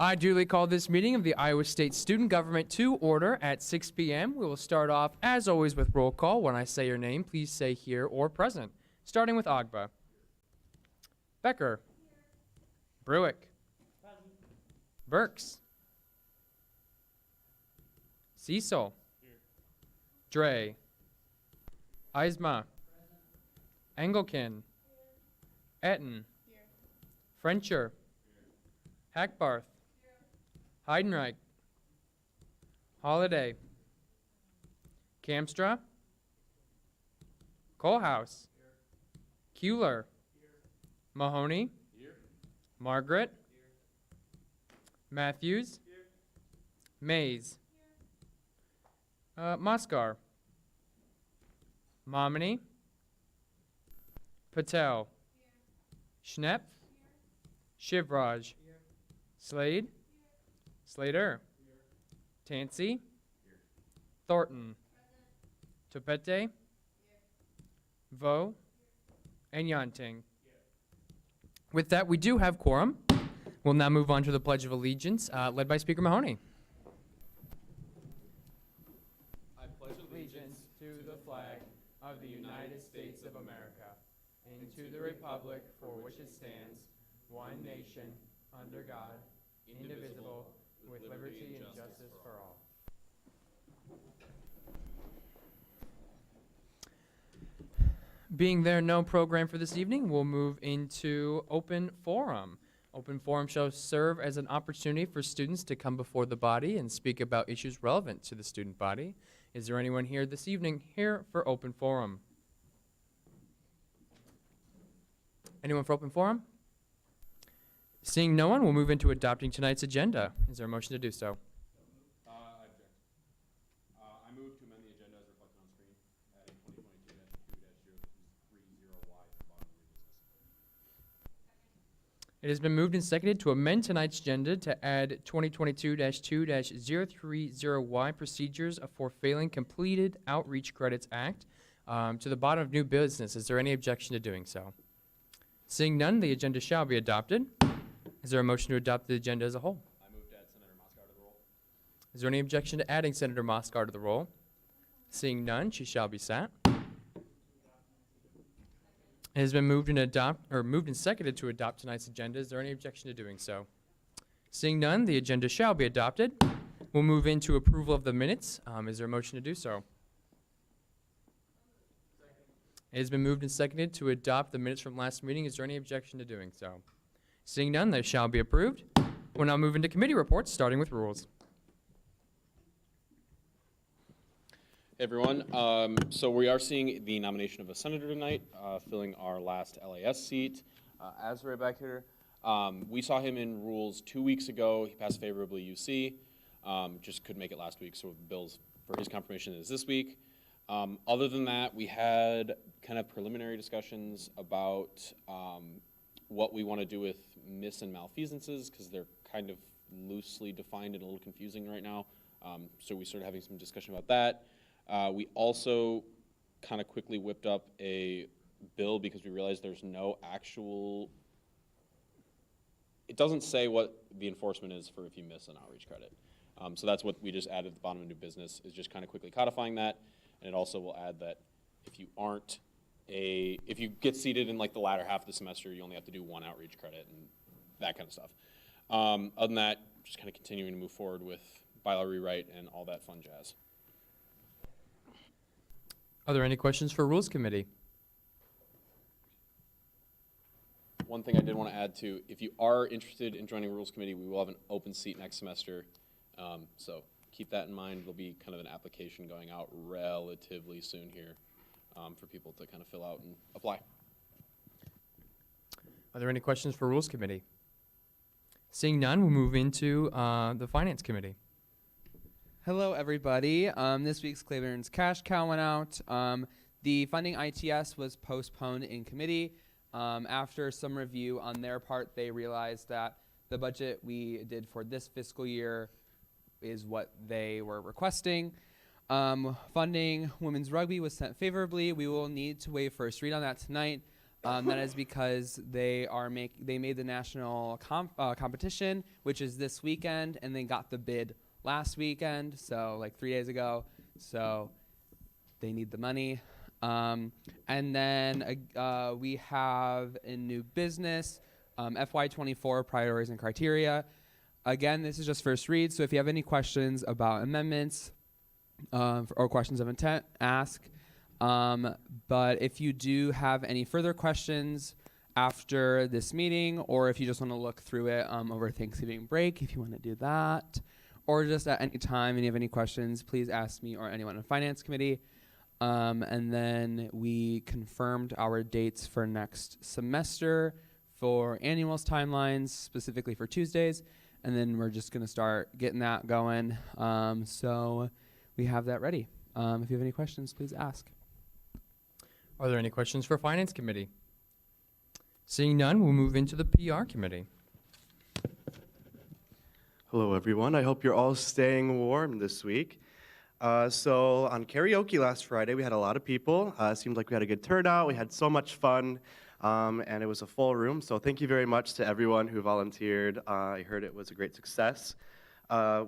I duly call this meeting of the Iowa State Student Government to order at 6 p.m. We will start off, as always, with roll call. When I say your name, please say here or present. Starting with Agba. Becker. Brewick. Burks. Cecil. Dre. Eisma. Engelken. Etten. Frencher. Hackbarth. Heidenreich. Holiday. Kamstra. Kohlhaus. Kuehler. Mahoney. Margaret. Matthews. Mays. Moskar. Momini. Patel. Schnepp. Shivraj. Slade. Slater. Tansey. Thornton. Topete. Vo. And Yanting. With that, we do have quorum. We'll now move on to the Pledge of Allegiance, led by Speaker Mahoney. I pledge allegiance to the flag of the United States of America and to the republic for which it stands, one nation, under God, indivisible, with liberty and justice for all. Being there no program for this evening, we'll move into open forum. Open forum shall serve as an opportunity for students to come before the body and speak about issues relevant to the student body. Is there anyone here this evening here for open forum? Anyone for open forum? Seeing no one, we'll move into adopting tonight's agenda. Is there a motion to do so? I object. I move to amend the agenda as reflected on screen, adding 2022-2-030Y to bottom of new business. It has been moved and seconded to amend tonight's agenda to add 2022-2-030Y procedures for failing completed outreach credits act to the bottom of new business. Is there any objection to doing so? Seeing none, the agenda shall be adopted. Is there a motion to adopt the agenda as a whole? I move to add Senator Moskar to the roll. Is there any objection to adding Senator Moskar to the roll? Seeing none, she shall be sat. It has been moved and seconded to adopt tonight's agenda. Is there any objection to doing so? Seeing none, the agenda shall be adopted. We'll move into approval of the minutes. Is there a motion to do so? It has been moved and seconded to adopt the minutes from last meeting. Is there any objection to doing so? Seeing none, they shall be approved. We'll now move into committee reports, starting with rules. Hey everyone, so we are seeing the nomination of a senator tonight, filling our last LAS seat. Azra back here. We saw him in rules 2 weeks ago. He passed favorably UC. Just couldn't make it last week, so the bills for his confirmation is this week. Other than that, we had kind of preliminary discussions about what we want to do with mis and malfeasances, because they're kind of loosely defined and a little confusing right now. So we started having some discussion about that. We also kind of quickly whipped up a bill because we realized there's no actual, it doesn't say what the enforcement is for if you miss an outreach credit. So that's what we just added at the bottom of new business, is just kind of quickly codifying that. And it also will add that if you aren't if you get seated in like the latter half of the semester, you only have to do one outreach credit and that kind of stuff. Other than that, just kind of continuing to move forward with bylaw rewrite and all that fun jazz. Are there any questions for Rules Committee? One thing I did want to add too, if you are interested in joining Rules Committee, we will have an open seat next semester. So keep that in mind. There'll be kind of an application going out relatively soon here for people to kind of fill out and apply. Are there any questions for Rules Committee? Seeing none, we'll move into the Finance Committee. Hello, everybody. This week's Claiborne's cash cow went out. The funding ITS was postponed in committee. After some review on their part, they realized that the budget we did for this fiscal year is what they were requesting. Funding women's rugby was sent favorably. We will need to waive first read on that tonight. That is because they made the national competition, which is this weekend, and they got the bid last weekend, so like 3 days ago. So they need the money. And then we have a new business, FY24 priorities and criteria. Again, this is just first read, so if you have any questions about amendments or questions of intent, ask. But if you do have any further questions after this meeting, or if you just want to look through it over Thanksgiving break, if you want to do that, or just at any time and you have any questions, please ask me or anyone on Finance Committee. And then we confirmed our dates for next semester for annuals timelines, specifically for Tuesdays. And then we're just going to start getting that going. So we have that ready. If you have any questions, please ask. Are there any questions for Finance Committee? Seeing none, we'll move into the PR Committee. Hello, everyone. I hope you're all staying warm this week. So on karaoke last Friday, we had a lot of people. It seemed like we had a good turnout. We had so much fun, and it was a full room. So thank you very much to everyone who volunteered. I heard it was a great success.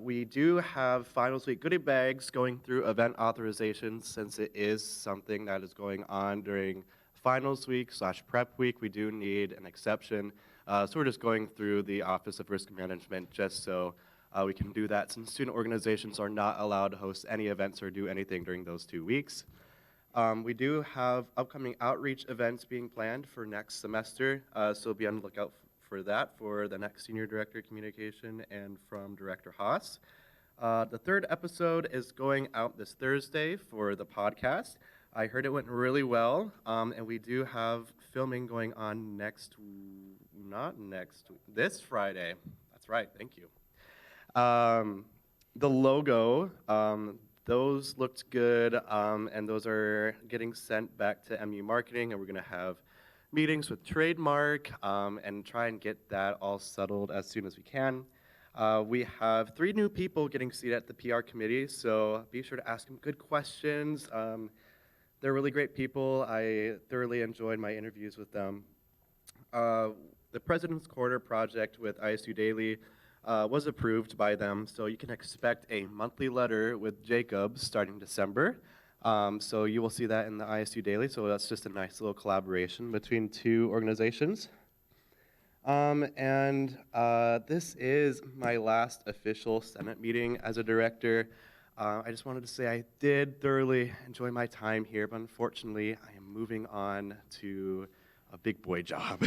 We do have finals week goodie bags going through event authorizations since it is something that is going on during finals week / prep week. We do need an exception. So we're just going through the Office of Risk Management just so we can do that since student organizations are not allowed to host any events or do anything during those 2 weeks. We do have upcoming outreach events being planned for next semester, so be on the lookout for that for the next Senior Director of Communication and from Director Haas. The 3rd episode is going out this Thursday for the podcast. I heard it went really well, and we do have filming going on this Friday. That's right, thank you. The logo, those looked good, and those are getting sent back to MU Marketing, and we're going to have meetings with Trademark and try and get that all settled as soon as we can. We have 3 new people getting seated at the PR committee, so be sure to ask them good questions. They're really great people. I thoroughly enjoyed my interviews with them. The President's Quarter project with ISU Daily was approved by them, so you can expect a monthly letter with Jacob starting December. So you will see that in the ISU Daily, so that's just a nice little collaboration between 2 organizations. This is my last official Senate meeting as a director. I just wanted to say I did thoroughly enjoy my time here, but unfortunately I am moving on to a big boy job.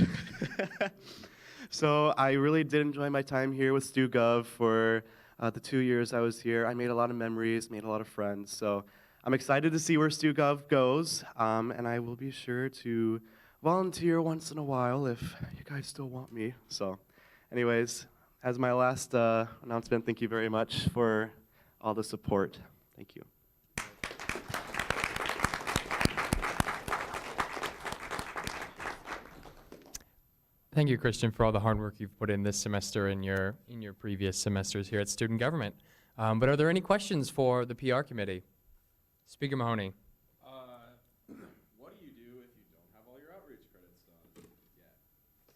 So I really did enjoy my time here with StuGov for the 2 years I was here. I made a lot of memories, made a lot of friends. So I'm excited to see where StuGov goes, and I will be sure to volunteer once in a while if you guys still want me. So anyways, as my last announcement, thank you very much for all the support. Thank you. Thank you, Christian, for all the hard work you've put in this semester and your previous semesters here at Student Government. But are there any questions for the PR Committee? Speaker Mahoney. What do you do if you don't have all your outreach credits done yet?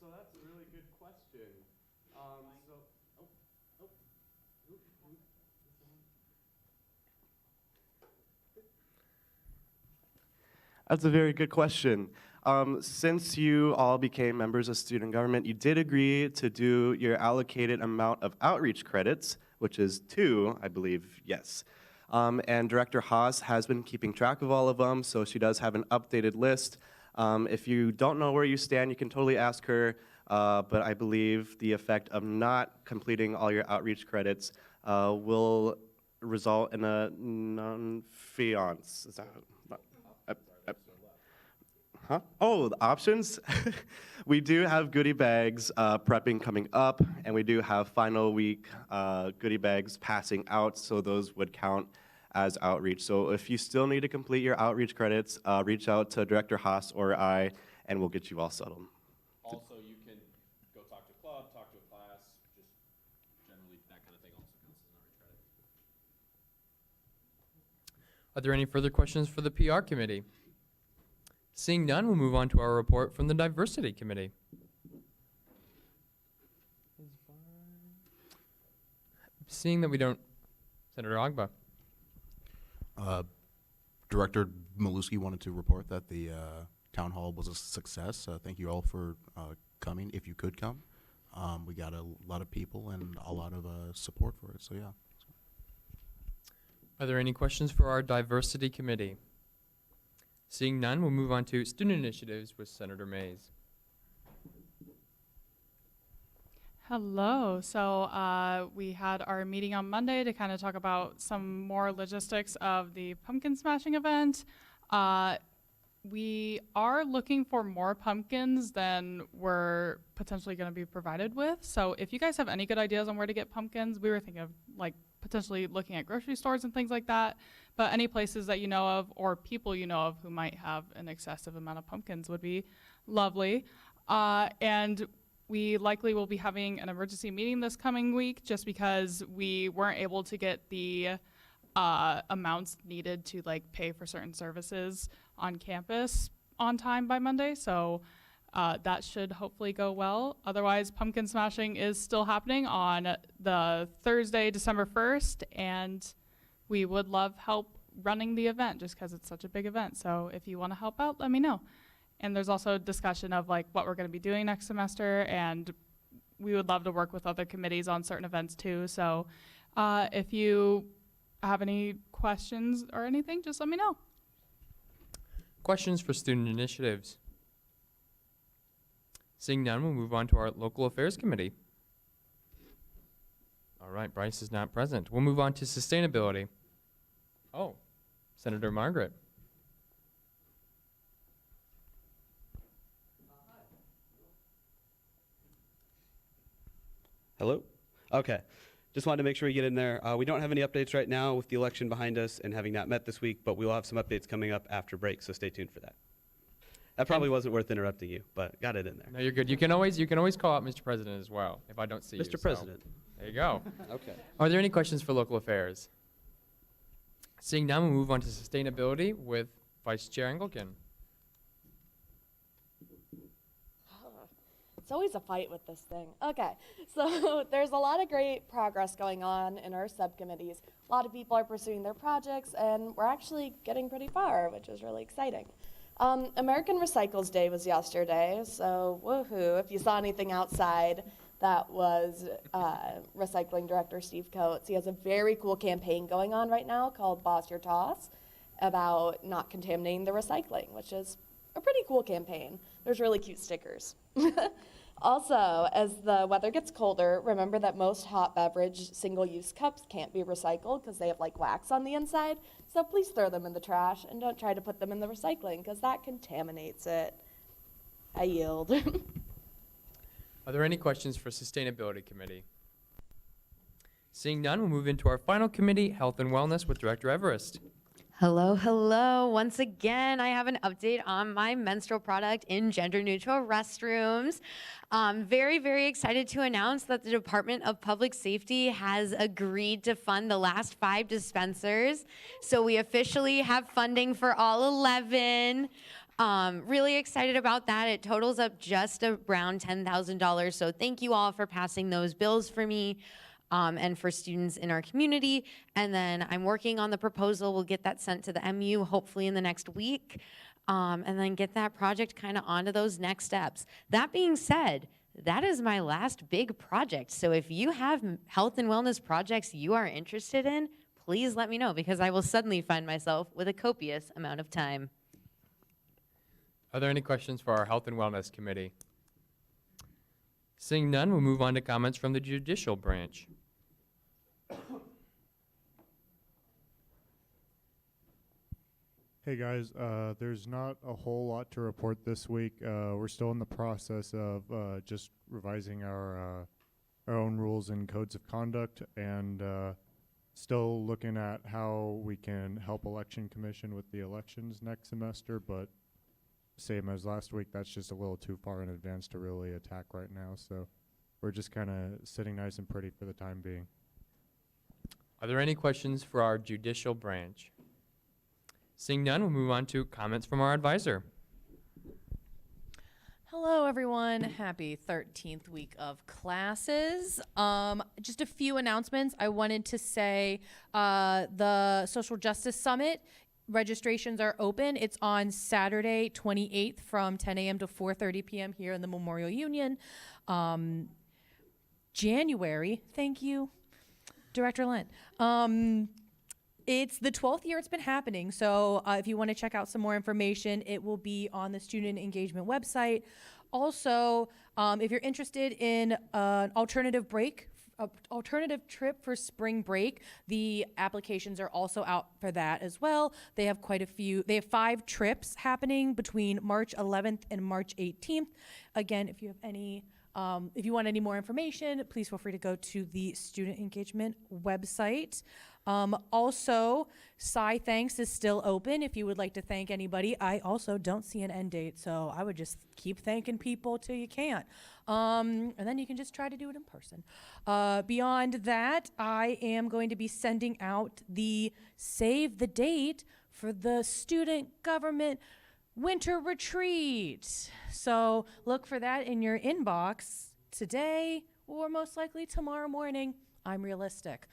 So that's a really good question. That's a very good question. Since you all became members of student government, you did agree to do your allocated amount of outreach credits, which is 2, I believe, yes. And Director Haas has been keeping track of all of them, so she does have an updated list. If you don't know where you stand, you can totally ask her, but I believe the effect of not completing all your outreach credits will result in a non-fiance. Is that Huh? Oh, the options? We do have goodie bags prepping coming up, and we do have final week goodie bags passing out, so those would count as outreach. So if you still need to complete your outreach credits, reach out to Director Haas or I, and we'll get you all settled. Also, you can go talk to a club, talk to a class, just generally that kind of thing also counts as an outreach credit. Are there any further questions for the PR Committee? Seeing none, we'll move on to our report from the Diversity Committee. Seeing that we don't, Senator Ogba. Director Maluski wanted to report that the town hall was a success. Thank you all for coming, if you could come. We got a lot of people and a lot of support for it, so yeah. Are there any questions for our Diversity Committee? Seeing none, we'll move on to student initiatives with Senator Mays. Hello. So we had our meeting on Monday to kind of talk about some more logistics of the pumpkin smashing event. We are looking for more pumpkins than we're potentially going to be provided with. So if you guys have any good ideas on where to get pumpkins, we were thinking of like potentially looking at grocery stores and things like that. But any places that you know of or people you know of who might have an excessive amount of pumpkins would be lovely. And we likely will be having an emergency meeting this coming week just because we weren't able to get the amounts needed to like pay for certain services on campus on time by Monday. So that should hopefully go well. Otherwise, pumpkin smashing is still happening on the Thursday, December 1st, and we would love help running the event just because it's such a big event. So if you want to help out, let me know. And there's also discussion of like what we're going to be doing next semester, and we would love to work with other committees on certain events too. So if you have any questions or anything, just let me know. Questions for student initiatives? Seeing none, we'll move on to our Local Affairs Committee. All right, Bryce is not present. We'll move on to sustainability. Oh, Senator Margaret. Hello? Okay. Just wanted to make sure we get in there. We don't have any updates right now with the election behind us and having not met this week, but we will have some updates coming up after break, so stay tuned for that. That probably wasn't worth interrupting you, but got it in there. No, you're good. You can always call out Mr. President as well if I don't see you. Mr. President. There you go. Okay. Are there any questions for local affairs? Seeing none, we'll move on to sustainability with Vice Chair Engelken. It's always a fight with this thing. Okay, so there's a lot of great progress going on in our subcommittees. A lot of people are pursuing their projects, and we're actually getting pretty far, which is really exciting. American Recycles Day was yesterday, so woohoo. If you saw anything outside, that was Recycling Director Steve Coates. He has a very cool campaign going on right now called Boss Your Toss about not contaminating the recycling, which is a pretty cool campaign. There's really cute stickers. Also, as the weather gets colder, remember that most hot beverage single-use cups can't be recycled because they have like wax on the inside. So please throw them in the trash and don't try to put them in the recycling because that contaminates it. I yield. Are there any questions for Sustainability Committee? Seeing none, we'll move into our final committee, Health and Wellness with Director Everest. Hello, hello. Once again, I have an update on my menstrual product in gender-neutral restrooms. Very, very excited to announce that the Department of Public Safety has agreed to fund the last 5 dispensers. So we officially have funding for all 11. Really excited about that. It totals up just around $10,000. So thank you all for passing those bills for me. And for students in our community. And then I'm working on the proposal. We'll get that sent to the MU hopefully in the next week. And then get that project kind of onto those next steps. That being said, that is my last big project. So if you have health and wellness projects you are interested in, please let me know because I will suddenly find myself with a copious amount of time. Are there any questions for our Health and Wellness Committee? Seeing none, we'll move on to comments from the Judicial Branch. Hey guys, there's not a whole lot to report this week. We're still in the process of just revising our own rules and codes of conduct and still looking at how we can help Election Commission with the elections next semester, but same as last week, that's just a little too far in advance to really attack right now. So we're just kind of sitting nice and pretty for the time being. Are there any questions for our Judicial Branch? Seeing none, we'll move on to comments from our advisor. Hello, everyone. Happy 13th week of classes. Just a few announcements. I wanted to say the Social Justice Summit registrations are open. It's on Saturday, 28th from 10 a.m. to 4:30 p.m. here in the Memorial Union. January, thank you, Director Lent. It's the 12th year it's been happening, so if you want to check out some more information, it will be on the student engagement website. Also, if you're interested in an alternative trip for spring break, the applications are also out for that as well. They have they have 5 trips happening between March 11th and March 18th. Again, if you want any more information, please feel free to go to the student engagement website. Also, Thanks is still open if you would like to thank anybody. I also don't see an end date, so I would just keep thanking people till you can't. And then you can just try to do it in person. Beyond that, I am going to be sending out the save the date for the student government winter retreat. So look for that in your inbox today or most likely tomorrow morning. I'm realistic.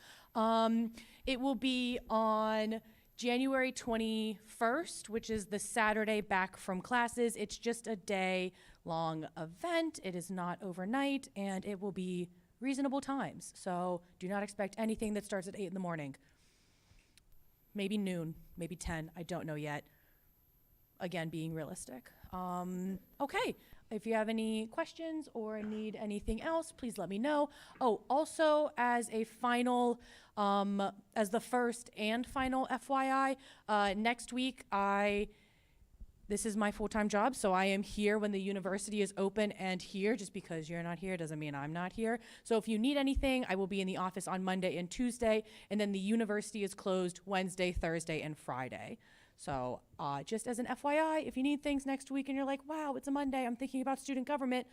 It will be on January 21st, which is the Saturday back from classes. It's just a day-long event. It is not overnight, and it will be reasonable times. So do not expect anything that starts at 8 in the morning. Maybe noon, maybe 10, I don't know yet. Again, being realistic. Okay, if you have any questions or need anything else, please let me know. Oh, also as a final, as the first and final FYI, next week this is my full-time job, so I am here when the university is open and here. Just because you're not here doesn't mean I'm not here. So if you need anything, I will be in the office on Monday and Tuesday, and then the university is closed Wednesday, Thursday, and Friday. So just as an FYI, if you need things next week and you're like, wow, it's a Monday, I'm thinking about student government,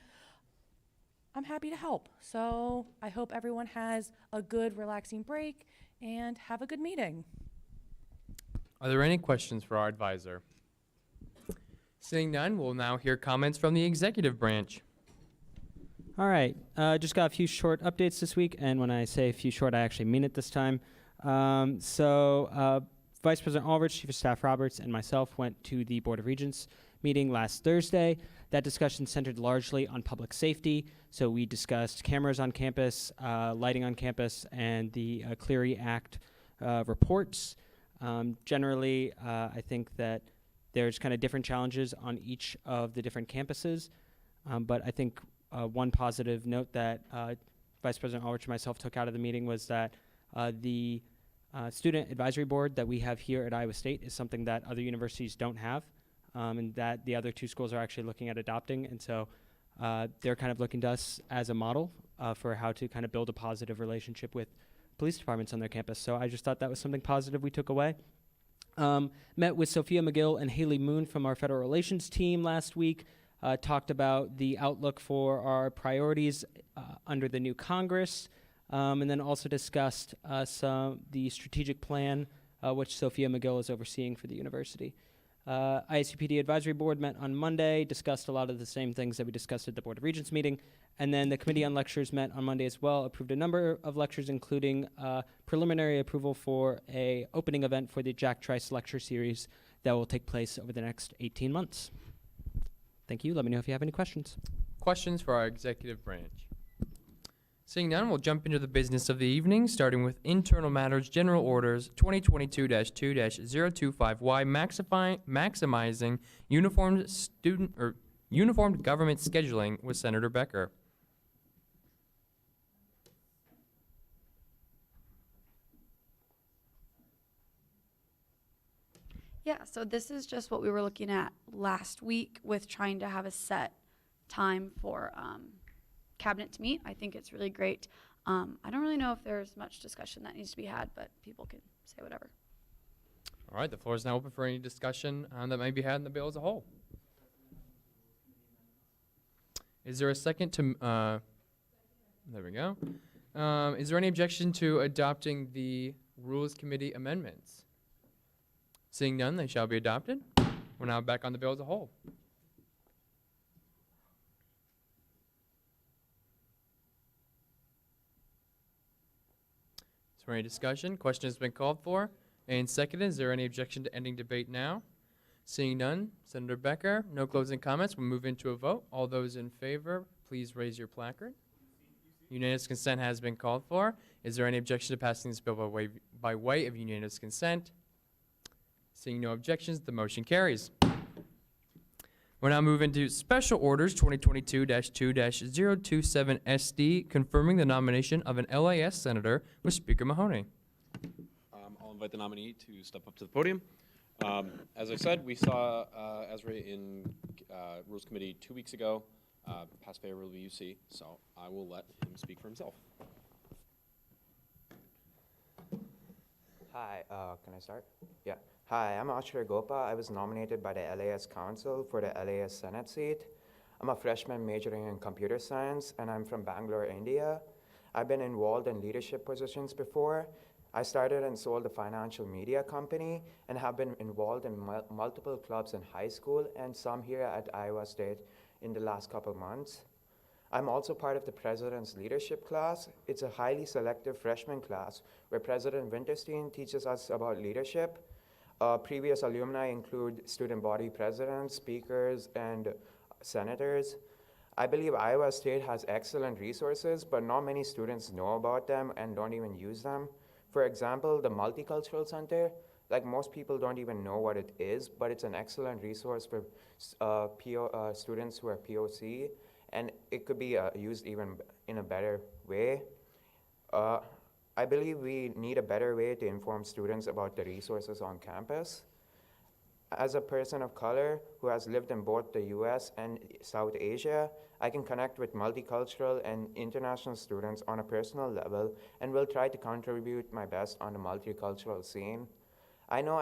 I'm happy to help. So I hope everyone has a good, relaxing break and have a good meeting. Are there any questions for our advisor? Seeing none, we'll now hear comments from the executive branch. All right, just got a few short updates this week, and when I say a few short, I actually mean it this time. Vice President Ulrich, Chief of Staff Roberts, and myself went to the Board of Regents meeting last Thursday. That discussion centered largely on public safety. So we discussed cameras on campus, lighting on campus, and the Clery Act reports. Generally, I think that there's kind of different challenges on each of the different campuses. But I think one positive note that Vice President Ulrich and myself took out of the meeting was that the student advisory board that we have here at Iowa State is something that other universities don't have, and that the other 2 schools are actually looking at adopting. And so they're kind of looking to us as a model for how to kind of build a positive relationship with police departments on their campus. So I just thought that was something positive we took away. Met with Sophia McGill and Haley Moon from our federal relations team last week, talked about the outlook for our priorities under the new Congress, and then also discussed the strategic plan, which Sophia McGill is overseeing for the university. ISUPD Advisory Board met on Monday, discussed a lot of the same things that we discussed at the Board of Regents meeting, and then the Committee on Lectures met on Monday as well, approved a number of lectures, including preliminary approval for a opening event for the Jack Trice lecture series that will take place over the next 18 months. Thank you. Let me know if you have any questions. Questions for our executive branch? Seeing none, we'll jump into the business of the evening, starting with Internal Matters General Orders 2022-2-025Y, maximizing uniformed government scheduling with Senator Becker. Yeah, so this is just what we were looking at last week with trying to have a set time for cabinet to meet. I think it's really great. I don't really know if there's much discussion that needs to be had, but people can say whatever. All right, the floor is now open for any discussion that may be had in the bill as a whole. Is there a second to, there we go. Is there any objection to adopting the Rules Committee amendments? Seeing none, they shall be adopted. We're now back on the bill as a whole. Is there any discussion? Question has been called for and seconded. Is there any objection to ending debate now? Seeing none, Senator Becker, no closing comments. We'll move into a vote. All those in favor, please raise your placard. Unanimous consent has been called for. Is there any objection to passing this bill by way of unanimous consent? Seeing no objections, the motion carries. We'll now move into Special Orders 2022-2-027 SD, confirming the nomination of an LAS Senator with Speaker Mahoney. I'll invite the nominee to step up to the podium. As I said, we saw Ezra in Rules Committee 2 weeks ago, passed favorably UC, so I will let him speak for himself. Hi, can I start? Yeah. Hi, I'm Ashray Gopa. I was nominated by the LAS Council for the LAS Senate seat. I'm a freshman majoring in computer science, and I'm from Bangalore, India. I've been involved in leadership positions before. I started and sold a financial media company and have been involved in multiple clubs in high school and some here at Iowa State in the last couple months. I'm also part of the President's Leadership class. It's a highly selective freshman class where President Winterstein teaches us about leadership. Previous alumni include student body presidents, speakers, and senators. I believe Iowa State has excellent resources, but not many students know about them and don't even use them. For example, the Multicultural Center, like most people don't even know what it is, but it's an excellent resource for students who are POC, and it could be used even in a better way. I believe we need a better way to inform students about the resources on campus. As a person of color who has lived in both the US and South Asia, I can connect with multicultural and international students on a personal level and will try to contribute my best on the multicultural scene. I know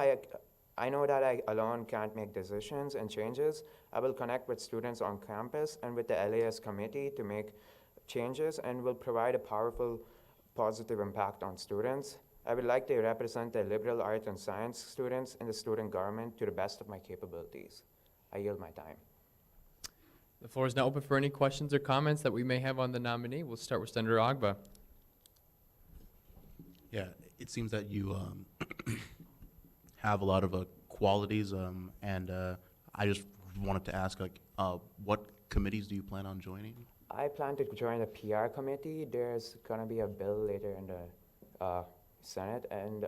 that I alone can't make decisions and changes. I will connect with students on campus and with the LAS committee to make changes and will provide a powerful positive impact on students. I would like to represent the liberal arts and science students in the student government to the best of my capabilities. I yield my time. The floor is now open for any questions or comments that we may have on the nominee. We'll start with Senator Agba. Yeah, it seems that you have a lot of qualities, and I just wanted to ask, like, what committees do you plan on joining? I plan to join the PR committee. There's gonna be a bill later in the Senate, and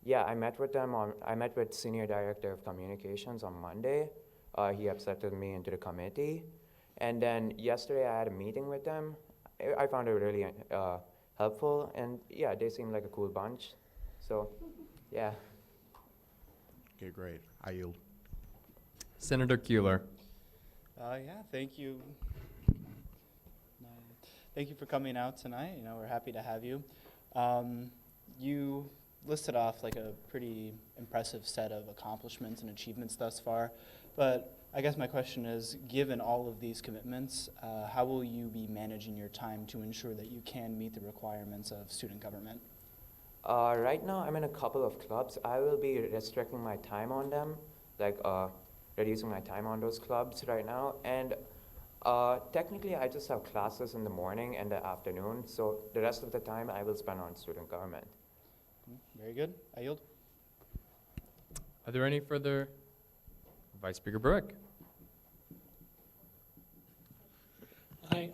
yeah, I met with Senior Director of Communications on Monday. He accepted me into the committee, and then yesterday I had a meeting with them. I found it really helpful, and yeah, they seem like a cool bunch. So, yeah. Okay, great. I yield. Senator Keeler. Yeah, thank you. Thank you for coming out tonight. You know, we're happy to have you. You listed off like a pretty impressive set of accomplishments and achievements thus far, but I guess my question is, given all of these commitments, how will you be managing your time to ensure that you can meet the requirements of student government? Right now, I'm in a couple of clubs. I will be restricting my time on them, like reducing my time on those clubs right now. And technically, I just have classes in the morning and the afternoon, so the rest of the time I will spend on student government. Very good. I yield. Are there any further? Vice Speaker Brick. Hi.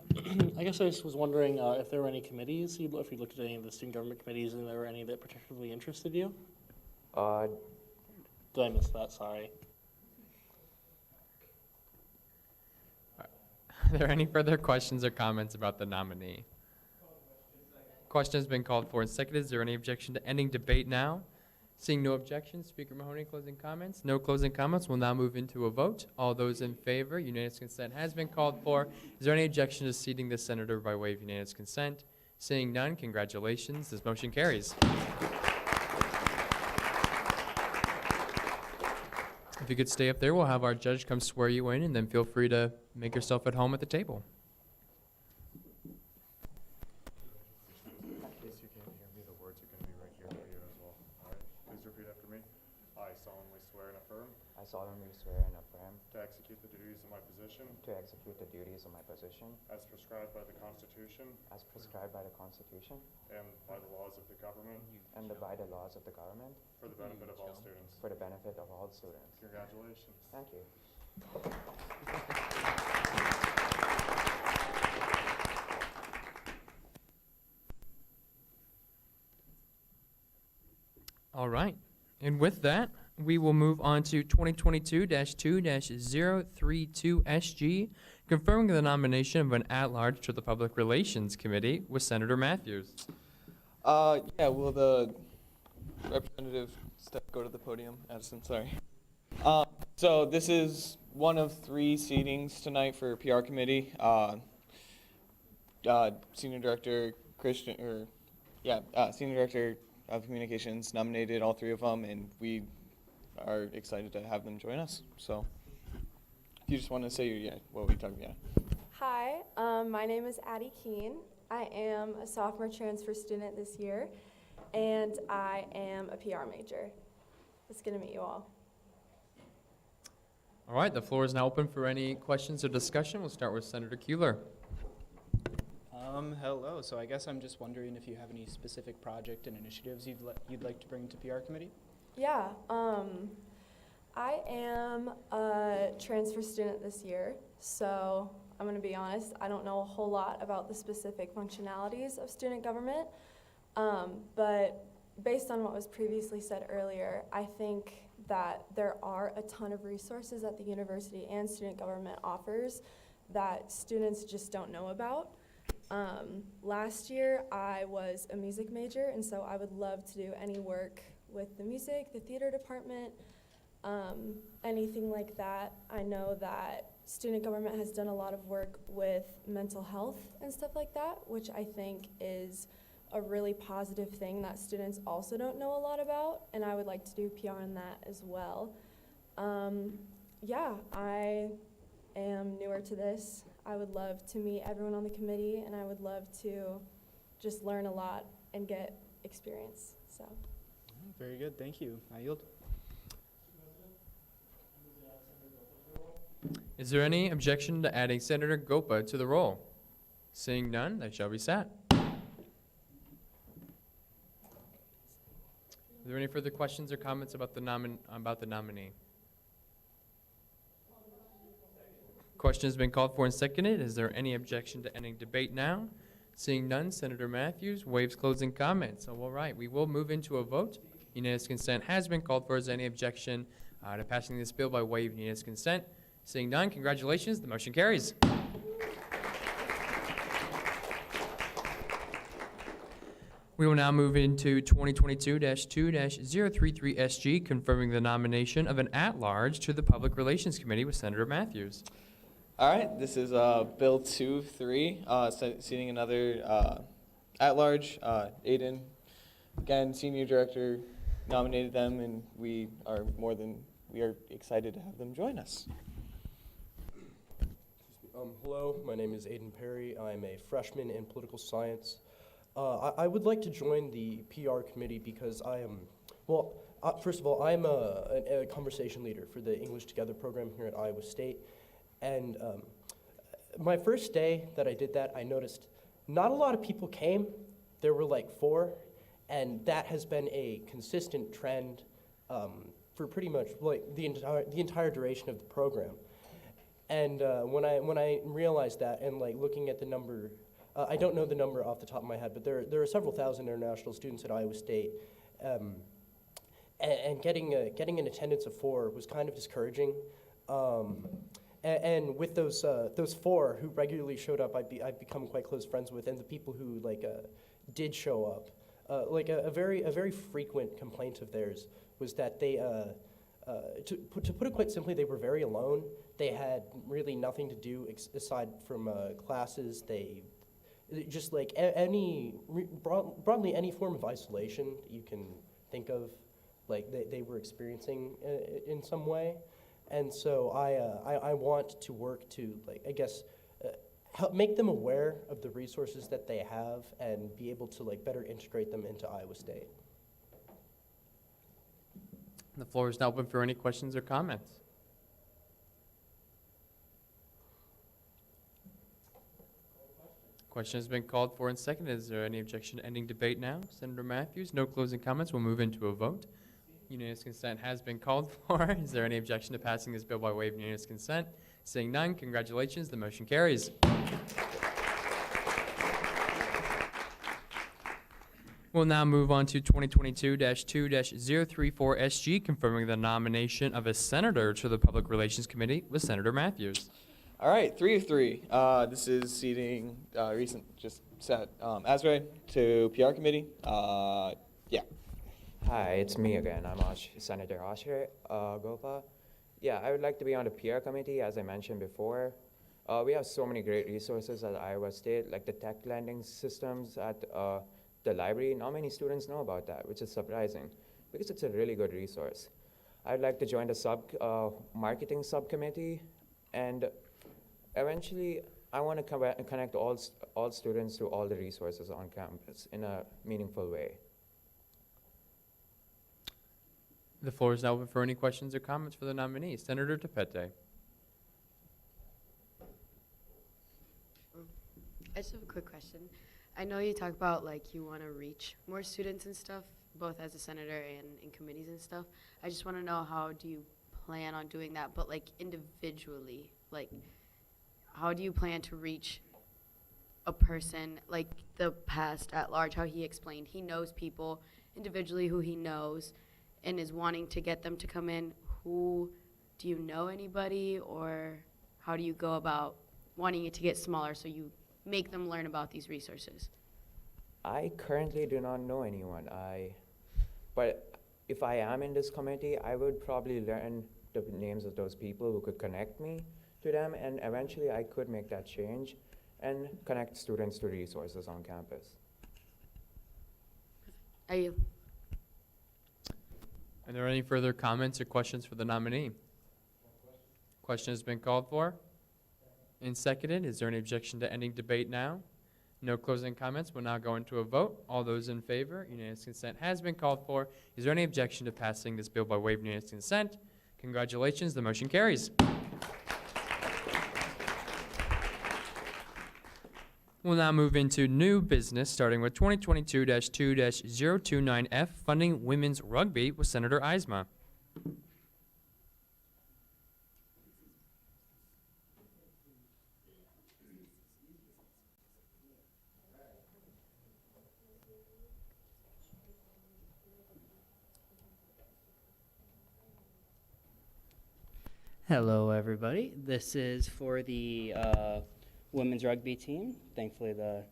I guess I just was wondering if there were any committees, if you looked at any of the student government committees and there were any that particularly interested you? Did I miss that? Sorry. Are there any further questions or comments about the nominee? Question has been called for and seconded. Is there any objection to ending debate now? Seeing no objections, Speaker Mahoney, closing comments. No closing comments. We'll now move into a vote. All those in favor, unanimous consent has been called for. Is there any objection to seating the senator by way of unanimous consent? Seeing none, congratulations. This motion carries. If you could stay up there, we'll have our judge come swear you in, and then feel free to make yourself at home at the table. In case you can't hear me, the words are going to be right here for you as well. All right, please repeat after me. I solemnly swear and affirm I solemnly swear and affirm program to execute the duties of my position to execute the duties of my position as prescribed by the Constitution as prescribed by the Constitution and by the laws of the government and by the laws of the government for the benefit of all students. for the benefit of all students. Congratulations. Thank you. All right. And with that, we will move on to 2022-2-032SG, confirming the nomination of an at-large to the Public Relations Committee with Senator Matthews. Yeah, will the representative go to the podium? Addison, sorry. So this is one of 3 seatings tonight for PR committee. Senior Director Senior Director of Communications nominated all 3 of them, and we are excited to have them join us. So if you just want to say what we talked about. Hi, my name is Addie Keene. I am a sophomore transfer student this year, and I am a PR major. It's good to meet you all. All right, the floor is now open for any questions or discussion. We'll start with Senator Kuehler. Hello. So I guess I'm just wondering if you have any specific project and initiatives you'd like to bring to PR committee? Yeah, I am a transfer student this year, so I'm going to be honest, I don't know a whole lot about the specific functionalities of student government, but based on what was previously said earlier, I think that there are a ton of resources that the university and student government offers that students just don't know about. Last year I was a music major, and so I would love to do any work with the music, the theater department, anything like that. I know that student government has done a lot of work with mental health and stuff like that, which I think is a really positive thing that students also don't know a lot about, and I would like to do PR on that as well. Yeah, I am newer to this. I would love to meet everyone on the committee, and I would love to just learn a lot and get experience. So. Very good, thank you. I yield. Is there any objection to adding Senator Gopa to the roll? Seeing none, they shall be sat. Are there any further questions or comments about the nominee? Question has been called for and seconded. Is there any objection to ending debate now? Seeing none, Senator Matthews waives closing comments. So, all right, we will move into a vote. Unanimous consent has been called for. Is there any objection to passing this bill by way of unanimous consent? Seeing none, congratulations. The motion carries. We will now move into 2022-2-033SG, confirming the nomination of an at-large to the Public Relations Committee with Senator Matthews. All right, this is Bill 2-3, seating another at-large. Aiden, again, Senior Director, nominated them, and we are excited to have them join us. Hello, my name is Aiden Perry. I'm a freshman in political science. I would like to join the PR committee because I am, first of all, I'm a conversation leader for the English Together program here at Iowa State. And my first day that I did that, I noticed not a lot of people came. There were like 4, and that has been a consistent trend for pretty much like the entire duration of the program. And when I realized that, and like looking at the number, I don't know the number off the top of my head, but there are several thousand international students at Iowa State, and getting an attendance of 4 was kind of discouraging. And with those 4 who regularly showed up, I've become quite close friends with, and the people who did show up, a very frequent complaint of theirs was that they, to put it quite simply, they were very alone. They had really nothing to do aside from classes. They just broadly any form of isolation that you can think of, they were experiencing in some way. And so I want to work to, help make them aware of the resources that they have and be able to, better integrate them into Iowa State. The floor is now open for any questions or comments. Question has been called for and seconded. Is there any objection to ending debate now? Senator Matthews, no closing comments. We'll move into a vote. Unanimous consent has been called for. Is there any objection to passing this bill by way of unanimous consent? Seeing none, congratulations. The motion carries. We'll now move on to 2022-2-034SG, confirming the nomination of a senator to the Public Relations Committee with Senator Matthews. All right, 3 of 3. This is seating Azray to PR committee. Yeah. Hi, it's me again. I'm Senator Asher Gopa. Yeah, I would like to be on the PR committee, as I mentioned before. We have so many great resources at Iowa State, like the tech lending systems at the library. Not many students know about that, which is surprising, because it's a really good resource. I'd like to join the marketing subcommittee, and eventually I want to connect all students to all the resources on campus in a meaningful way. The floor is now open for any questions or comments for the nominee. Senator DePete. I just have a quick question. I know you talk about like you want to reach more students and stuff, both as a senator and in committees and stuff. I just want to know, how do you plan on doing that, but like individually? Like, how do you plan to reach a person like the past at large, how he explained he knows people individually who he knows and is wanting to get them to come in? Do you know anybody, or how do you go about wanting it to get smaller so you make them learn about these resources? I currently do not know anyone. But if I am in this committee, I would probably learn the names of those people who could connect me to them, and eventually I could make that change and connect students to resources on campus. Are you? Are there any further comments or questions for the nominee? Question has been called for and seconded. Is there any objection to ending debate now? No closing comments. We'll now go into a vote. All those in favor, unanimous consent has been called for. Is there any objection to passing this bill by way of unanimous consent? Congratulations, the motion carries. We'll now move into new business, starting with 2022-2-029F, funding women's rugby with Senator Eisma. Hello, everybody. This is for the women's rugby team. Thankfully, the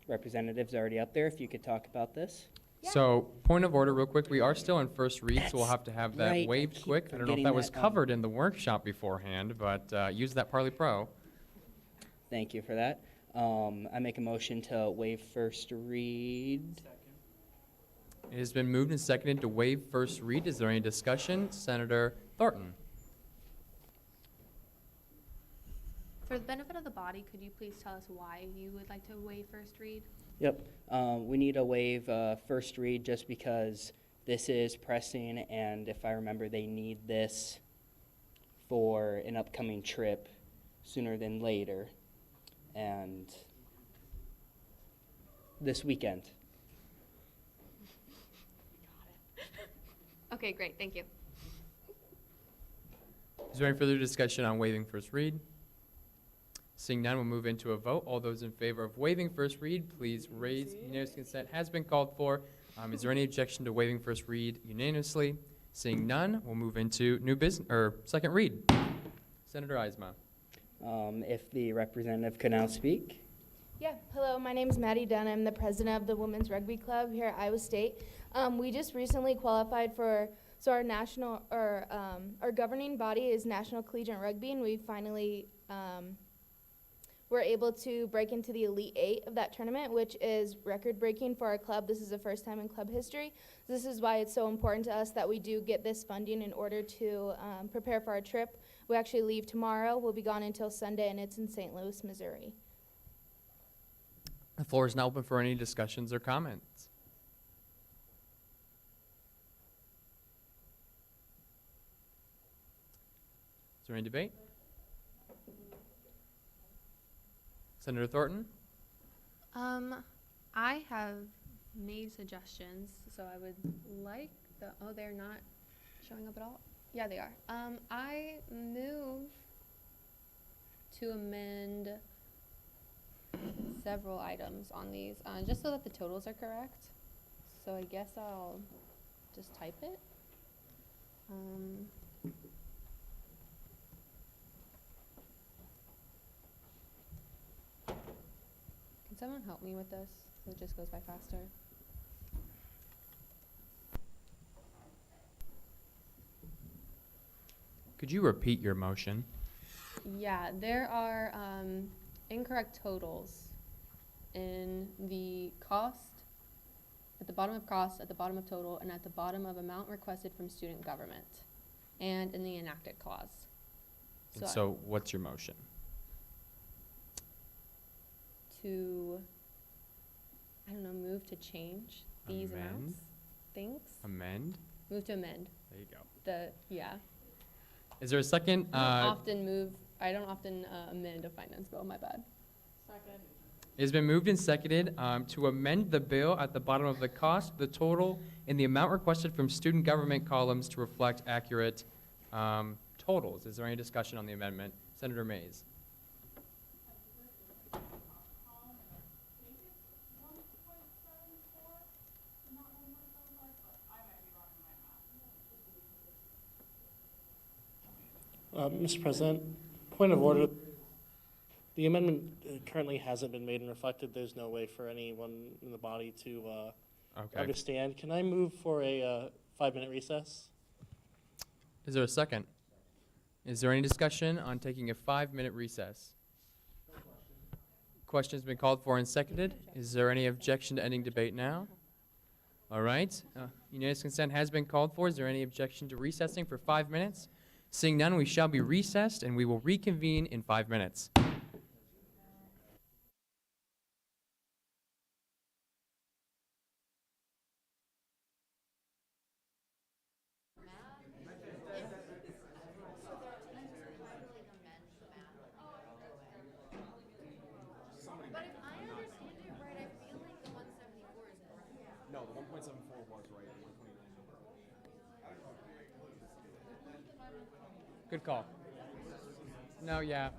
representative's already up there. If you could talk about this. So, point of order real quick, we are still in first read, so we'll have to have that right. waived quick. I don't know if forgetting that was that, covered in the workshop beforehand, but use that Parley Pro. Thank you for that. I make a motion to waive first read. It has been moved and seconded to waive first read. Is there any discussion? Senator Thornton. For the benefit of the body, could you please tell us why you would like to waive first read? Yep. We need to waive first read just because this is pressing, and if I remember, they need this for an upcoming trip sooner than later, and this weekend. Okay, great, thank you. Is there any further discussion on waiving first read? Seeing none, we'll move into a vote. All those in favor of waiving first read, please raise. Unanimous consent has been called for. Is there any objection to waiving first read unanimously? Seeing none, we'll move into new business or second read. Senator Eisma. If the representative could now speak. Yeah, hello, my name is Maddie Dunn. I'm the president of the Women's Rugby Club here at Iowa State. We just recently qualified for, so our national, our governing body is National Collegiate Rugby, and we finally were able to break into the Elite 8 of that tournament, which is record-breaking for our club. This is the first time in club history. This is why it's so important to us that we do get this funding in order to prepare for our trip. We actually leave tomorrow. We'll be gone until Sunday, and it's in St. Louis, Missouri. The floor is now open for any discussions or comments. Is there any debate? Senator Thornton? I have made suggestions, so I would like oh, they're not showing up at all? Yeah, they are. I move to amend several items on these, just so that the totals are correct. So I guess I'll just type it. Can someone help me with this so it just goes by faster? Could you repeat your motion? Yeah, there are incorrect totals in the cost, at the bottom of cost, at the bottom of total, and at the bottom of amount requested from student government, and in the enacted clause. And so what's your motion? To, I don't know, move to change these Amend? amounts? Thanks? Amend? Move to amend. There you go. Yeah. Is there a second? I don't often amend a finance bill, my bad. Second. It has been moved and seconded to amend the bill at the bottom of the cost, the total, and the amount requested from student government columns to reflect accurate totals. Is there any discussion on the amendment? Senator Mays. Mr. President, point of order. The amendment currently hasn't been made and reflected. There's no way for anyone in the body to understand. Can I move for a 5-minute recess? Is there a second? Is there any discussion on taking a 5-minute recess? Question's been called for and seconded. Is there any objection to ending debate now? All right. Unanimous consent has been called for. Is there any objection to recessing for 5 minutes? Seeing none, we shall be recessed, and we will reconvene in 5 minutes. No, the 1.74 was right. 129. Good call. No, yeah.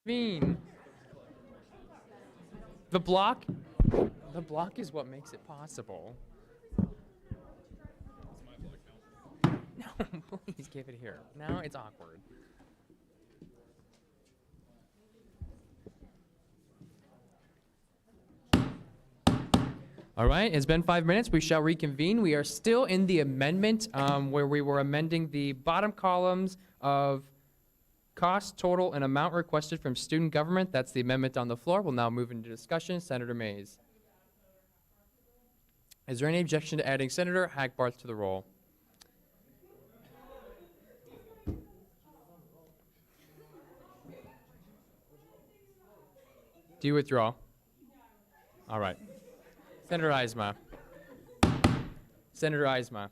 Convene. The block is what makes it possible. No, please give it here. Now it's awkward. All right, it's been 5 minutes. We shall reconvene. We are still in the amendment where we were amending the bottom columns of cost, total, and amount requested from student government. That's the amendment on the floor. We'll now move into discussion. Senator Mays. Is there any objection to adding Senator Hackbarth to the roll? Do you withdraw? All right. Senator Eisma. Senator Eisma.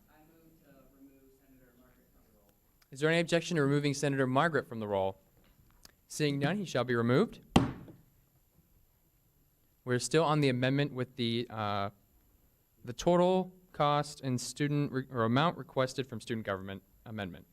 Is there any objection to removing Senator Margaret from the roll? Seeing none, he shall be removed. We're still on the amendment with the total cost and student or amount requested from student government amendment.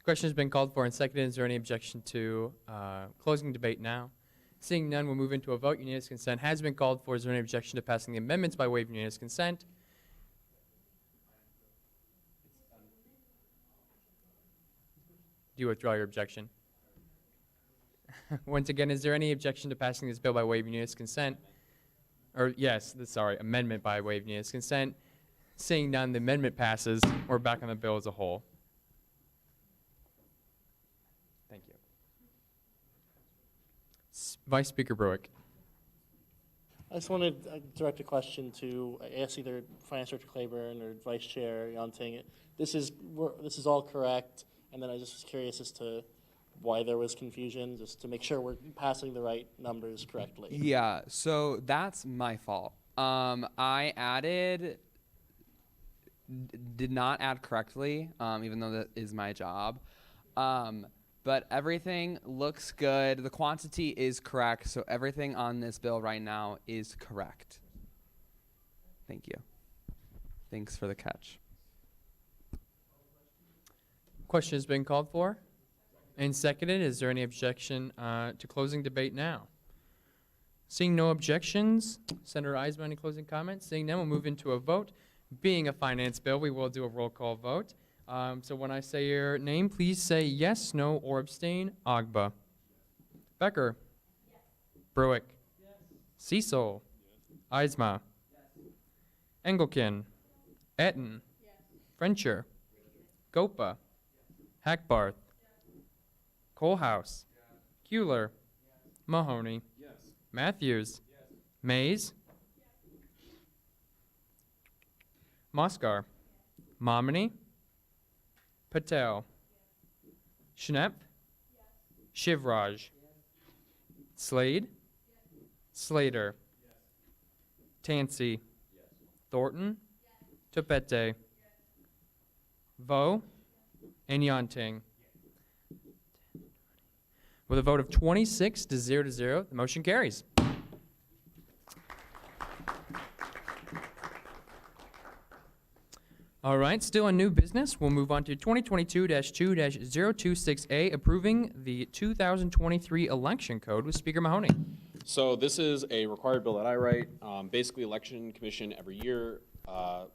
Question has been called for and seconded. Is there any objection to closing debate now? Seeing none, we'll move into a vote. Unanimous consent has been called for. Is there any objection to passing the amendments by way of unanimous consent? Do you withdraw your objection? Once again, is there any objection to passing this bill by way of unanimous consent? Or yes, sorry, amendment by way of unanimous consent. Seeing none, the amendment passes. We're back on the bill as a whole. Thank you. Vice Speaker Bruick. I just wanted to direct a question to, I guess, either Finance Director Claiborne or Vice Chair Yonting. This is all correct, and then I just was curious as to why there was confusion, just to make sure we're passing the right numbers correctly. Yeah, so that's my fault. Did not add correctly, even though that is my job. But everything looks good. The quantity is correct, so everything on this bill right now is correct. Thank you. Thanks for the catch. Question has been called for and seconded. Is there any objection to closing debate now? Seeing no objections, Senator Eisma, any closing comments? Seeing none, we'll move into a vote. Being a finance bill, we will do a roll call vote. So when I say your name, please say yes, no, or abstain. Agba. Becker. Yes. Bruick. Yes. Cecil. Yes. Eisma. Yes. Engelken. Yes. Etten. Yes. Frencher. Yes. Gopa. Yes. Hackbarth. Yes. Colehouse. Yes. Kuehler. Yes. Mahoney. Yes. Matthews. Yes. Mays. Yes. Moskar. Yes. Momini. Patel. Yes. Schnepp. Yes. Shivraj. Yes. Slade. Yes. Slater. Yes. Tansey. Yes. Thornton. Yes. Topete. Yes. Vo. Yes. And Yonting. Yes. With a vote of 26 to 0, the motion carries. All right, still in new business, we'll move on to 2022-2-026A, approving the 2023 election code with Speaker Mahoney. So this is a required bill that I write. Basically, Election Commission every year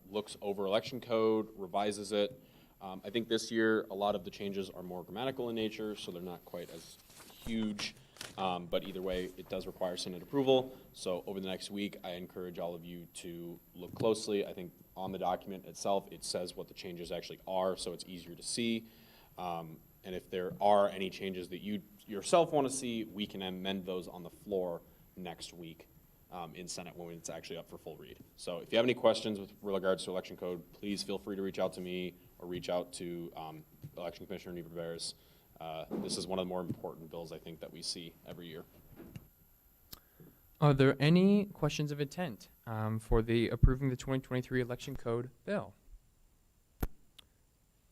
looks over election code, revises it. I think this year a lot of the changes are more grammatical in nature, so they're not quite as huge. But either way, it does require Senate approval. So over the next week, I encourage all of you to look closely. I think on the document itself, it says what the changes actually are, so it's easier to see. And if there are any changes that you yourself want to see, we can amend those on the floor next week in Senate when it's actually up for full read. So if you have any questions with regards to election code, please feel free to reach out to me or reach out to Election Commissioner Neva Bears. This is one of the more important bills, I think, that we see every year. Are there any questions of intent for the approving the 2023 election code bill?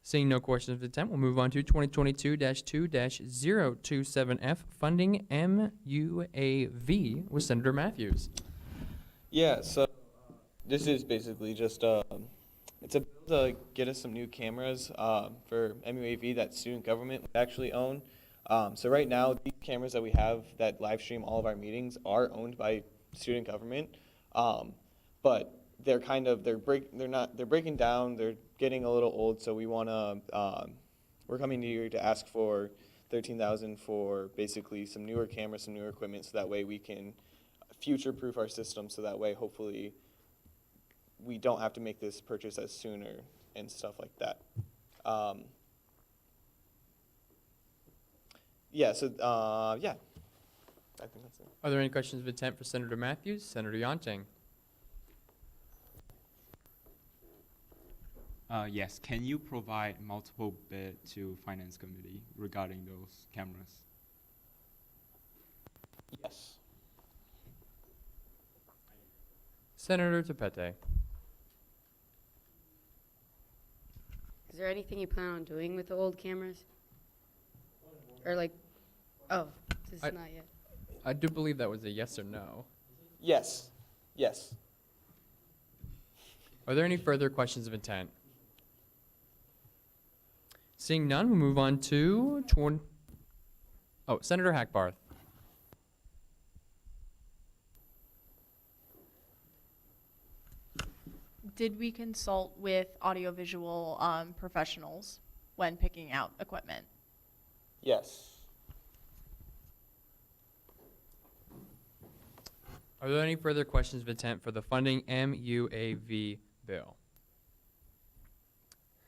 Seeing no questions of intent, we'll move on to 2022-2-027F, funding MUAV with Senator Matthews. Yeah, so this is basically just it's a bill to get us some new cameras for MUAV that student government would actually own. So right now, these cameras that we have that live stream all of our meetings are owned by student government, but they're breaking down. They're getting a little old, so we want to. We're coming to you to ask for $13,000 for basically some newer cameras, some newer equipment, so that way we can future-proof our system. So that way, hopefully, we don't have to make this purchase as sooner and stuff like that. Yeah. So yeah, I think that's it. Are there any questions of intent for Senator Matthews? Senator Yonting. Yes, can you provide multiple bid to Finance Committee regarding those cameras? Yes. Senator Tepete. Is there anything you plan on doing with the old cameras? Or like, oh, this is not yet. I do believe that was a yes or no. Yes. Yes. Are there any further questions of intent? Seeing none, we'll move on to Senator Hackbarth. Did we consult with audiovisual professionals when picking out equipment? Yes. Are there any further questions of intent for the funding MUAV bill?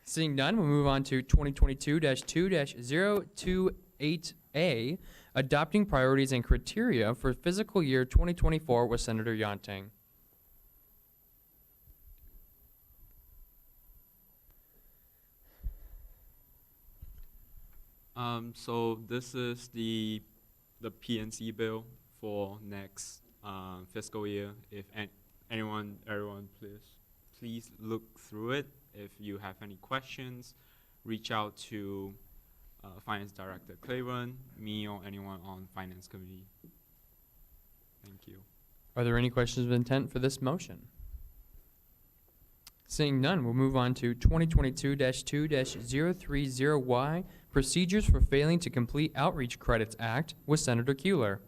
Seeing none, we'll move on to 2022-2-028A, adopting priorities and criteria for fiscal year 2024 with Senator Yonting. So this is the PNC bill for next fiscal year. If everyone please look through it. If you have any questions, reach out to Finance Director Claiborne, me, or anyone on Finance Committee. Thank you. Are there any questions of intent for this motion? Seeing none, we'll move on to 2022-2-030Y, Procedures for Failing to Complete Outreach Credits Act with Senator Kuehler.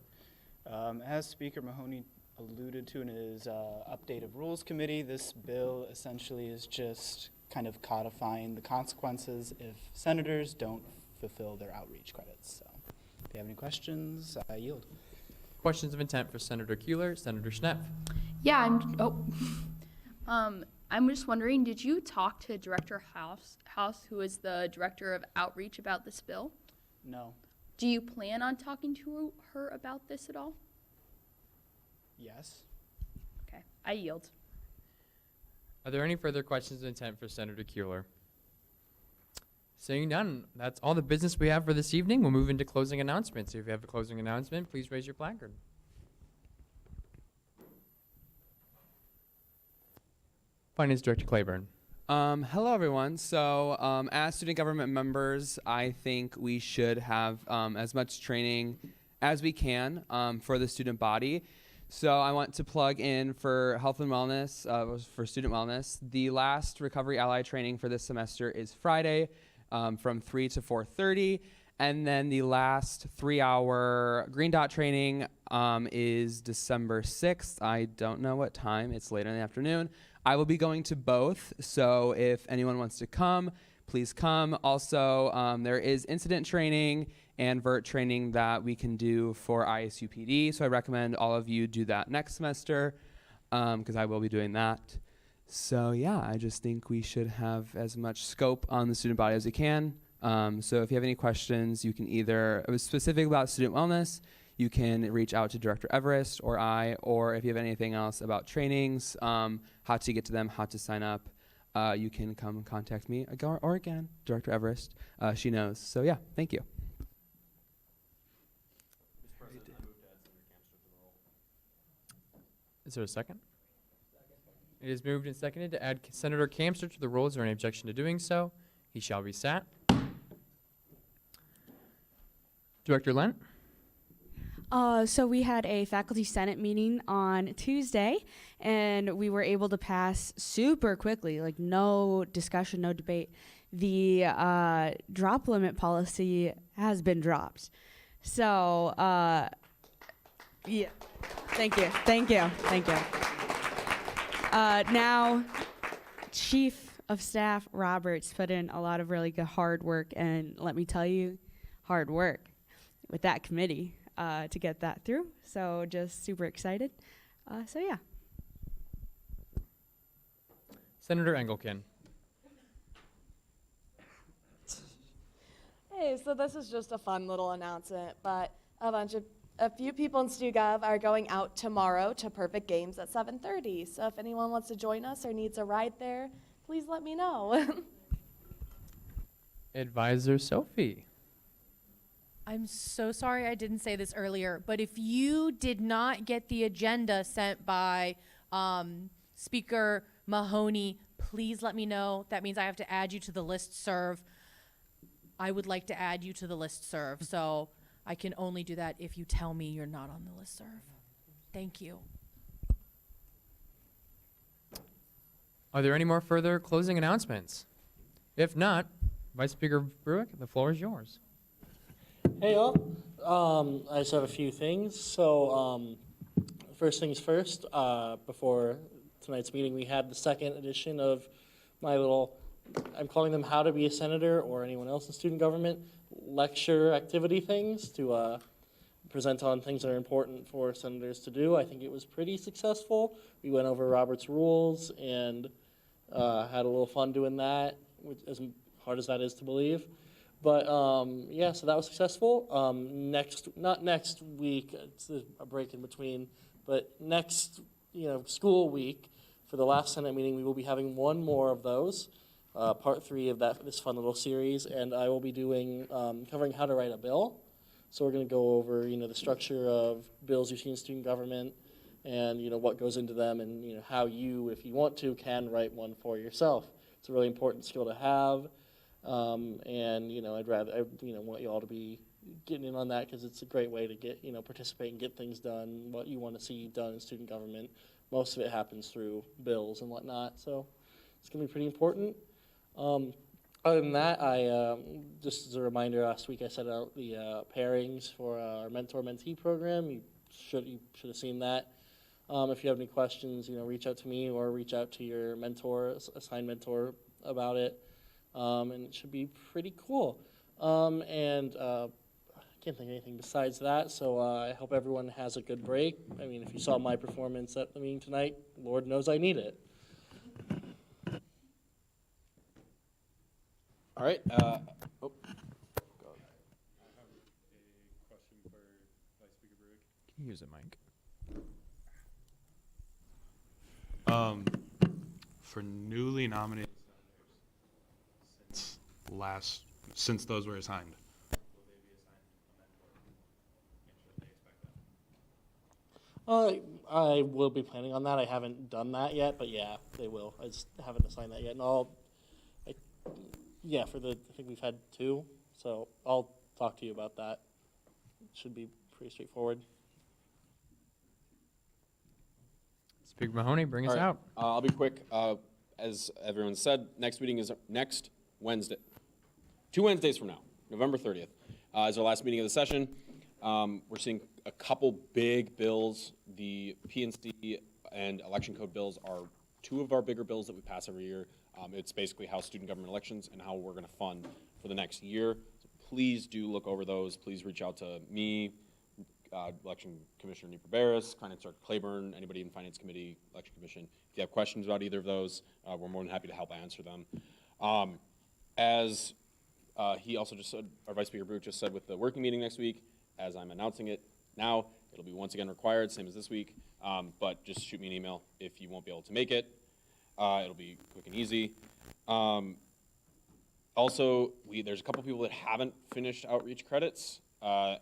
As Speaker Mahoney alluded to in his update of Rules Committee, this bill essentially is just kind of codifying the consequences if senators don't fulfill their outreach credits. So if you have any questions, I yield. Questions of intent for Senator Kuehler, Senator Schnepp. Yeah, I'm just wondering, did you talk to Director House, who is the Director of Outreach, about this bill? No. Do you plan on talking to her about this at all? Yes. Okay, I yield. Are there any further questions of intent for Senator Kuehler? Seeing none, that's all the business we have for this evening. We'll move into closing announcements. If you have a closing announcement, please raise your placard. Finance Director Claiborne. Hello, everyone. So, as student government members, I think we should have as much training as we can for the student body. So I want to plug in for health and wellness, for student wellness. The last Recovery Ally training for this semester is Friday from 3 to 4:30. And then the last 3-hour Green Dot training is December 6th. I don't know what time. It's later in the afternoon. I will be going to both. So if anyone wants to come, please come. Also, there is incident training and VERT training that we can do for ISUPD. So I recommend all of you do that next semester because I will be doing that. So yeah, I just think we should have as much scope on the student body as we can. So if you have any questions, you can either, it was specific about student wellness, you can reach out to Director Everest or I, or if you have anything else about trainings, how to get to them, how to sign up, you can come contact me or again, Director Everest. She knows. So yeah, thank you. Is there a second? It is moved and seconded to add Senator Kamster to the roll. Is there any objection to doing so? He shall be sat. Director Lent? So we had a faculty senate meeting on Tuesday, and we were able to pass super quickly, like no discussion, no debate. The drop limit policy has been dropped. So, yeah, thank you. Now, Chief of Staff Roberts put in a lot of really good hard work, and let me tell you, hard work with that committee to get that through. So just super excited. So yeah. Senator Engelken. Hey, so this is just a fun little announcement, but a few people in StuGov are going out tomorrow to Perfect Games at 7:30. So if anyone wants to join us or needs a ride there, please let me know. Advisor Sophie. I'm so sorry I didn't say this earlier, but if you did not get the agenda sent by Speaker Mahoney, please let me know. That means I have to add you to the listserv. I would like to add you to the listserv, so I can only do that if you tell me you're not on the listserv. Thank you. Are there any more further closing announcements? If not, Vice Speaker Bruick, the floor is yours. Hey all, I just have a few things. So first things first, before tonight's meeting, we had the second edition of my little, I'm calling them How to Be a Senator or anyone else in student government, lecture activity things to present on things that are important for senators to do. I think it was pretty successful. We went over Robert's rules and had a little fun doing that, which, as hard as that is to believe. But yeah, so that was successful. Not next week, it's a break in between, but next school week for the last Senate meeting, we will be having one more of those, part 3 of this fun little series, and I will be doing covering how to write a bill. So we're going to go over the structure of bills you see in student government, and what goes into them, and how you, if you want to, can write one for yourself. It's a really important skill to have. And I want you all to be getting in on that because it's a great way to get participate and get things done. What you want to see done in student government, most of it happens through bills and whatnot. So it's going to be pretty important. Other than that, I just as a reminder, last week I set out the pairings for our mentor-mentee program. You should have seen that. If you have any questions, reach out to me or reach out to your mentor, assigned mentor, about it. And it should be pretty cool. I can't think of anything besides that, so I hope everyone has a good break. I mean, if you saw my performance at the meeting tonight, Lord knows I need it. All right. I have a question for Vice Speaker Bruick. Can you use a mic? For newly nominated senators, since those were assigned, will they be assigned a mentor? And should they expect that? I will be planning on that. I haven't done that yet, but yeah, they will. I just haven't assigned that yet. And I think we've had 2, so I'll talk to you about that. It should be pretty straightforward. Speaker Mahoney, bring us out. I'll be quick. As everyone said, next meeting is next Wednesday. 2 Wednesdays from now, November 30th, is our last meeting of the session. We're seeing a couple big bills. The PNC and election code bills are 2 of our bigger bills that we pass every year. It's basically how student government elections and how we're going to fund for the next year. So please do look over those. Please reach out to me, Election Commissioner Nieper Barris, Finance Director Claiborne, anybody in Finance Committee, Election Commission. If you have questions about either of those, we're more than happy to help answer them. As he also just said, our Vice Speaker Bruick just said with the working meeting next week, as I'm announcing it now, it'll be once again required, same as this week, but just shoot me an email if you won't be able to make it. It'll be quick and easy. Also, there's a couple people that haven't finished outreach credits,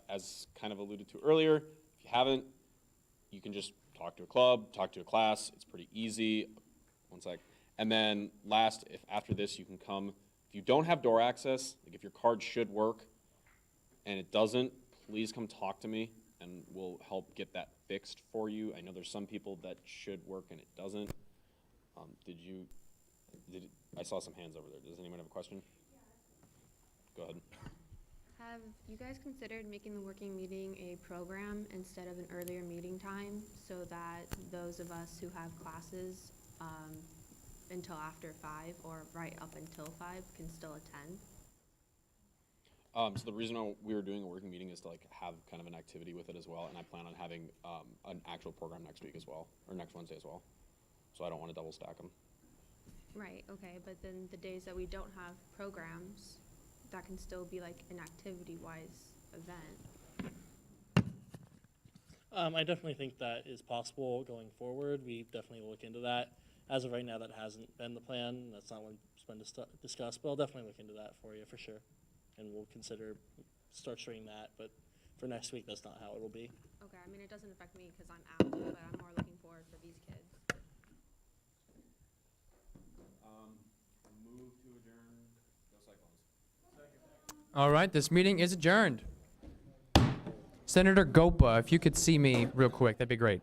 as kind of alluded to earlier. If you haven't, you can just talk to a club, talk to a class. It's pretty easy. One sec. And then last, if after this you can come, if If you don't have door access, like if your card should work and it doesn't, please come talk to me and we'll help get that fixed for you. I know there's some people that should work and it doesn't. I saw some hands over there. Does anyone have a question? Go ahead. Have you guys considered making the working meeting a program instead of an earlier meeting time so that those of us who have classes until after 5 or right up until 5 can still attend? So the reason we were doing a working meeting is to like have kind of an activity with it as well, and I plan on having an actual program next week as well, or next Wednesday as well. So I don't want to double stack them. Right, okay, but then the days that we don't have programs, that can still be like an activity-wise event. I definitely think that is possible going forward. We definitely will look into that. As of right now, that hasn't been the plan. That's not what's been discussed, but I'll definitely look into that for you for sure. And we'll consider structuring that, but for next week, that's not how it'll be. Okay, I mean, it doesn't affect me because I'm out, but I'm more looking forward for these kids. Move to adjourn. Go Cyclones. All right, this meeting is adjourned. Senator Gopa, if you could see me real quick, that'd be great.